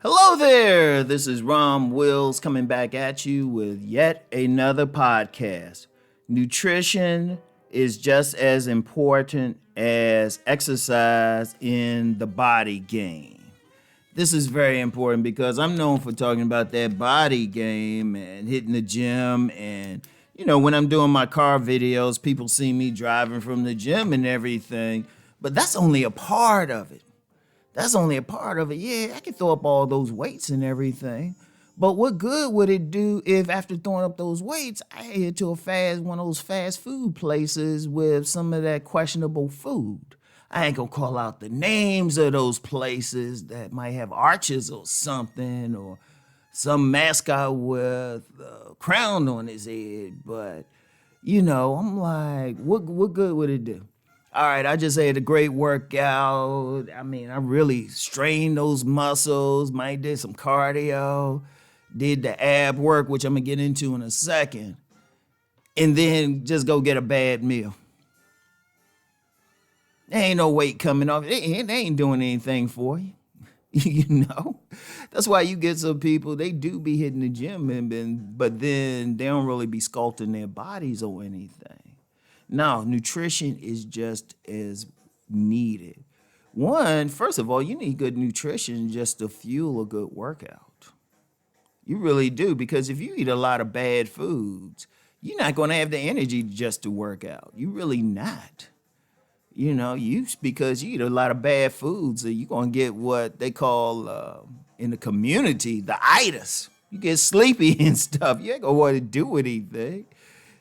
Hello there, this is Rom Wills coming back at you with yet another podcast. Nutrition is just as important as exercise in the body game. This is very important because I'm known for talking about that body game and hitting the gym. And, when I'm doing my car videos, people see me driving from the gym and everything, but that's only a part of it. That's only a part of it. Yeah, I can throw up all those weights and everything. But what good would it do if after throwing up those weights, I head to one of those fast food places with some of that questionable food? I ain't gonna call out the names of those places that might have arches or something, or some mascot with a crown on his head. But I'm like, what good would it do? All right, I just had a great workout. I mean, I really strained those muscles, might did some cardio, did the ab work, which I'm gonna get into in a second, and then just go get a bad meal. There ain't no weight coming off. They ain't doing anything for you. That's why you get some people, they do be hitting the gym, but then they don't really be sculpting their bodies or anything. No, nutrition is just as needed. First of all, you need good nutrition just to fuel a good workout. You really do, because if you eat a lot of bad foods, you're not going to have the energy just to work out. You really not. Because you eat a lot of bad foods, so you're going to get what they call in the community the itis. You get sleepy and stuff. You ain't going to want to do anything.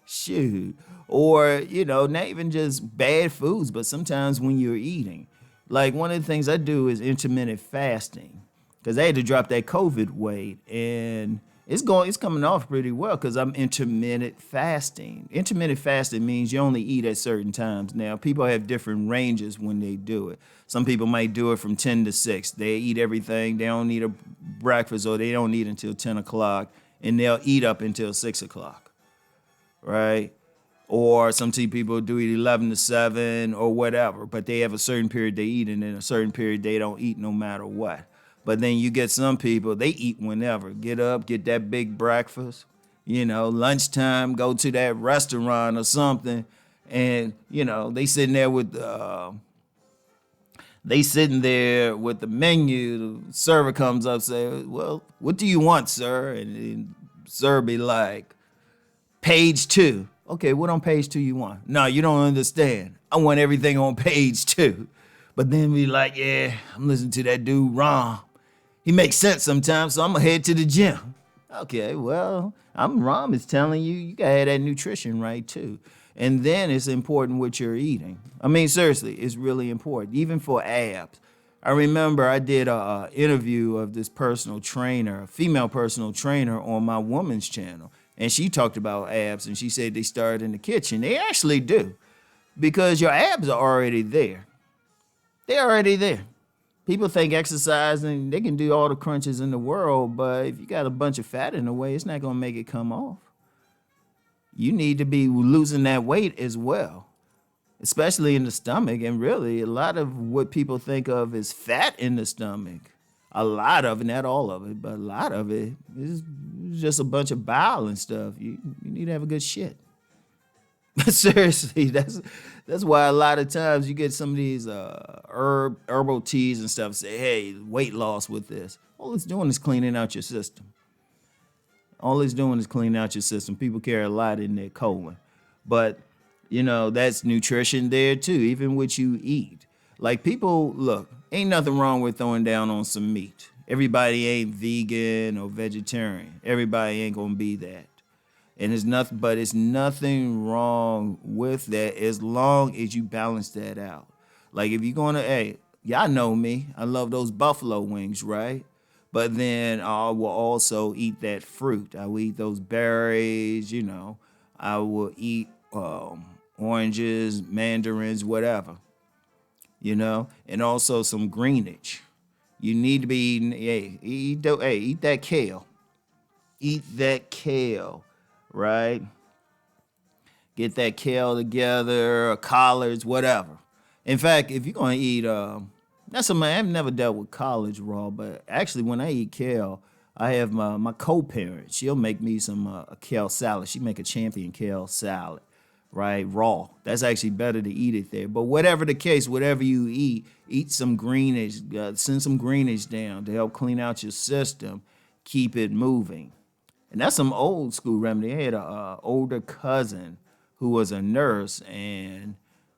Shoot. Or, not even just bad foods, but sometimes when you're eating. Like one of the things I do is intermittent fasting, because I had to drop that COVID weight, and it's coming off pretty well because I'm intermittent fasting. Intermittent fasting means you only eat at certain times. Now, people have different ranges when they do it. Some people might do it from 10 to 6. They eat everything. They don't eat a breakfast, or they don't eat until 10 o'clock, and they'll eat up until 6 o'clock, right? Or some people do it 11 to 7 or whatever, but they have a certain period they eat, and then a certain period they don't eat no matter what. But then you get some people, they eat whenever. Get up, get that big breakfast, lunchtime, go to that restaurant or something, and, they sitting there with the menu. The server comes up, say, well, what do you want, sir? And the server be like, page 2. Okay, what on page 2 you want? No, you don't understand. I want everything on page 2. But then we like, yeah, I'm listening to that dude Rom. He makes sense sometimes, so I'm gonna head to the gym. Okay, well, Rom is telling you, you gotta have that nutrition right too. And then it's important what you're eating. I mean, seriously, it's really important, even for abs. I remember I did a interview of this personal trainer, a female personal trainer, on my woman's channel. And she talked about abs, and she said they start in the kitchen. They actually do, because your abs are already there. They're already there. People think exercising, they can do all the crunches in the world, but if you got a bunch of fat in the way, it's not going to make it come off. You need to be losing that weight as well, especially in the stomach. And really, a lot of what people think of as fat in the stomach, a lot of it, not all of it, but a lot of it is just a bunch of bile and stuff. You need to have a good shit. Seriously, that's why a lot of times you get some of these herbal teas and stuff say, hey, weight loss with this. All it's doing is cleaning out your system. All it's doing is cleaning out your system. People carry a lot in their colon. But, that's nutrition there too, even what you eat. Like people, look, ain't nothing wrong with throwing down on some meat. Everybody ain't vegan or vegetarian. Everybody ain't gonna be that. And it's nothing wrong with that as long as you balance that out. Like if you're gonna, hey, y'all know me, I love those buffalo wings, right? But then I will also eat that fruit. I will eat those berries, I will eat oranges, mandarins, whatever, and also some greenage. You need to be eating, eat that kale. Eat that kale, right? Get that kale together, or collards, whatever. In fact, if you're going to eat That's something I've never dealt with college raw, but actually when I eat kale, I have my co-parent. She'll make me some a kale salad. She make a champion kale salad, right? Raw. That's actually better to eat it there. But whatever the case, whatever you eat some greenish. Send some greenish down to help clean out your system. Keep it moving. And that's some old school remedy. I had a older cousin who was a nurse, and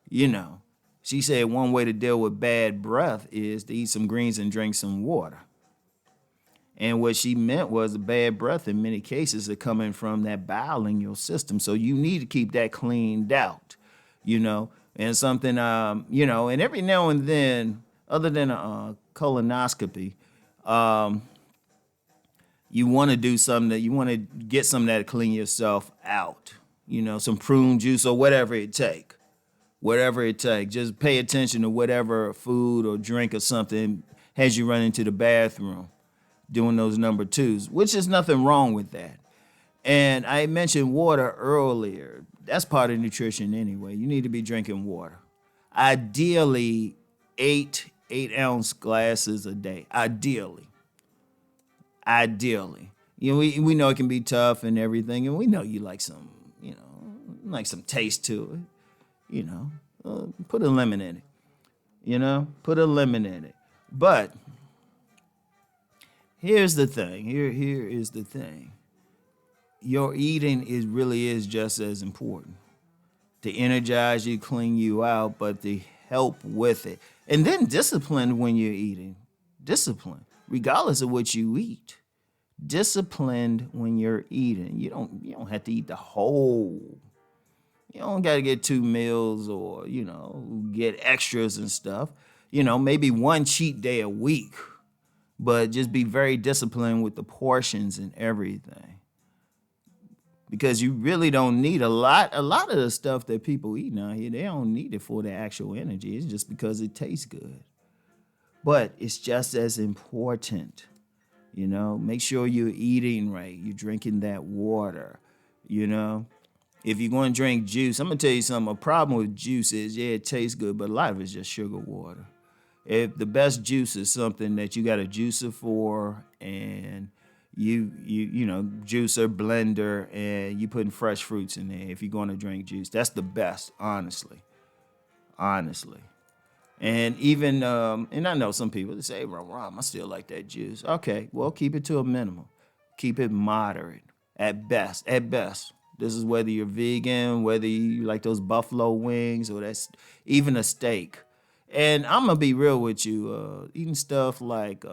you know, she said one way to deal with bad breath is to eat some greens and drink some water. And what she meant was the bad breath in many cases are coming from that bile in your system. So you need to keep that cleaned out, you know, and something, and every now and then, other than a colonoscopy, you want to do something that you want to get something that clean yourself out, some prune juice or whatever it take. Whatever it takes. Just pay attention to whatever food or drink or something has you run into the bathroom doing those number twos, which is nothing wrong with that. And I mentioned water earlier. That's part of nutrition anyway. You need to be drinking water. Ideally, 8-ounce glasses a day. Ideally. We know it can be tough and everything, and we know you like some taste to it. Put a lemon in it. Put a lemon in it. But here's the thing. Here is the thing. Your eating really is just as important to energize you, clean you out, but to help with it. And then discipline when you're eating. Discipline, regardless of what you eat. Disciplined when you're eating. You don't have to eat the whole. You don't got to get 2 meals or, get extras and stuff. Maybe one cheat day a week, but just be very disciplined with the portions and everything. Because you really don't need a lot of the stuff that people eat now here. They don't need it for the actual energy. It's just because it tastes good. But it's just as important. Make sure you're eating right. You're drinking that water, If you're going to drink juice, I'm going to tell you something. A problem with juice is, it tastes good, but a lot of it's just sugar water. If the best juice is something that you got a juicer for and you juicer, blender, and you putting fresh fruits in there, if you're going to drink juice, that's the best, honestly. And even, and I know some people that say, Rom, I still like that juice. Okay, well, keep it to a minimum. Keep it moderate, at best. This is whether you're vegan, whether you like those buffalo wings, or that's even a steak. And I'm going to be real with you. Eating stuff like,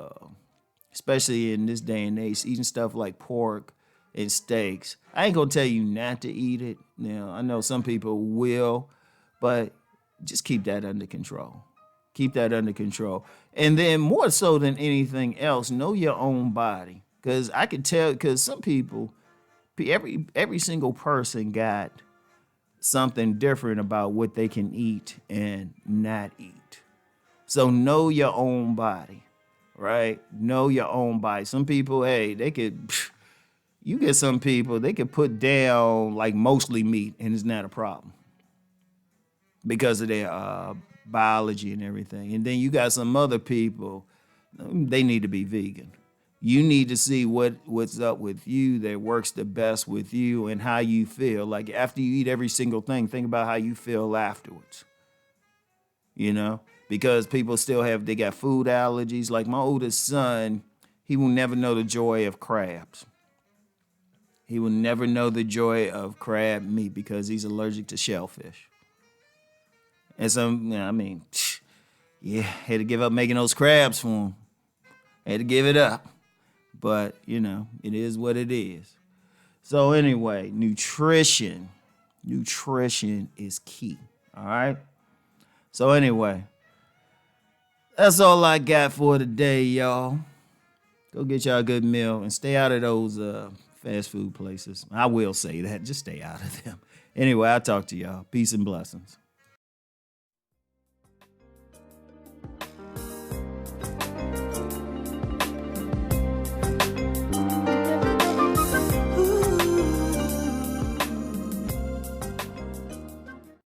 especially in this day and age, eating stuff like pork and steaks, I ain't going to tell you not to eat it. Now, I know some people will, but just keep that under control. And then more so than anything else, know your own body. Because I can tell, because some people, every single person got something different about what they can eat and not eat. So know your own body, right? Know your own body. Some people, you get some people, they could put down like mostly meat and it's not a problem because of their biology and everything. And then you got some other people, they need to be vegan. You need to see what's up with you that works the best with you and how you feel. Like after you eat every single thing, think about how you feel afterwards. Because people they got food allergies. Like my oldest son, he will never know the joy of crabs. He will never know the joy of crab meat because he's allergic to shellfish. And so, had to give up making those crabs for him. Had to give it up. But, it is what it is. So anyway, nutrition is key. All right? So anyway, that's all I got for today, y'all. Go get y'all a good meal and stay out of those fast food places. I will say that. Just stay out of them. Anyway, I'll talk to y'all. Peace and blessings.